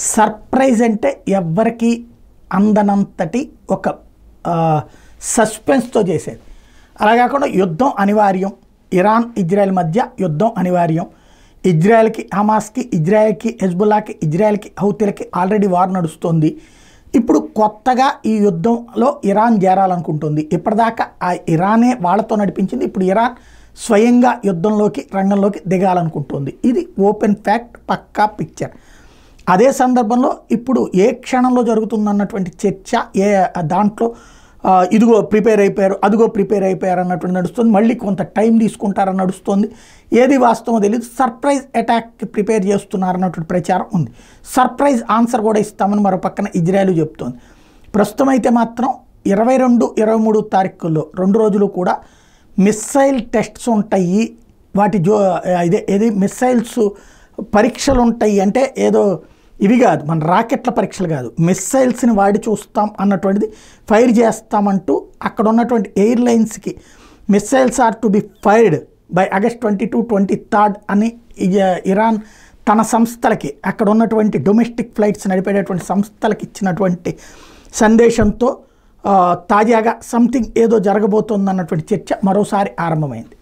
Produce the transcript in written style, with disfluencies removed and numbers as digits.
Surprise అంటే ఎవ్వరికి అందనంతటి ఒక సస్పెన్స్తో చేసేది. అలా కాకుండా యుద్ధం అనివార్యం, ఇరాన్ ఇజ్రాయెల్ మధ్య యుద్ధం అనివార్యం, ఇజ్రాయెల్కి హమాస్కి, ఇజ్రాయెల్కి హెజ్బుల్లాకి, ఇజ్రాయెల్కి హౌతీలకి ఆల్రెడీ వార్ నడుస్తుంది. ఇప్పుడు కొత్తగా ఈ యుద్ధంలో ఇరాన్ చేరాలనుకుంటుంది. ఇప్పటిదాకా ఆ ఇరానే వాళ్ళతో నడిపించింది. ఇప్పుడు ఇరాన్ స్వయంగా రంగంలోకి దిగాలనుకుంటుంది. ఇది ఓపెన్ ఫ్యాక్ట్, పక్కా పిక్చర్. అదే సందర్భంలో ఇప్పుడు ఏ క్షణంలో జరుగుతుందన్నటువంటి చర్చ దాంట్లో ఇదిగో ప్రిపేర్ అయిపోయారు, అదిగో ప్రిపేర్ అయిపోయారు అన్నటువంటి నడుస్తుంది. మళ్ళీ కొంత టైం తీసుకుంటారని నడుస్తుంది. ఏది వాస్తవం తెలియదు. సర్ప్రైజ్ అటాక్కి ప్రిపేర్ చేస్తున్నారన్నటువంటి ప్రచారం ఉంది. సర్ప్రైజ్ ఆన్సర్ కూడా ఇస్తామని మరో పక్కన ఇజ్రాయెల్ చెప్తోంది. ప్రస్తుతం అయితే మాత్రం 22, 23 తారీఖుల్లో 2 రోజులు కూడా మిస్సైల్ టెస్ట్స్ ఉంటాయి. వాటి ఏది మిస్సైల్స్ పరీక్షలు ఉంటాయి. అంటే ఏదో ఇవి కాదు, మన రాకెట్ల పరీక్షలు కాదు, మిస్సైల్స్ని వాడి చూస్తాం అన్నటువంటిది, ఫైర్ చేస్తామంటూ అక్కడ ఉన్నటువంటి ఎయిర్లైన్స్కి missiles are to be fired by August 22, 23 అని ఇరాన్ తన సంస్థలకి, అక్కడ ఉన్నటువంటి డొమెస్టిక్ ఫ్లైట్స్ నడిపేటటువంటి సంస్థలకి ఇచ్చినటువంటి సందేశంతో తాజాగా సంథింగ్ ఏదో జరగబోతోందన్నటువంటి చర్చ మరోసారి ఆరంభమైంది.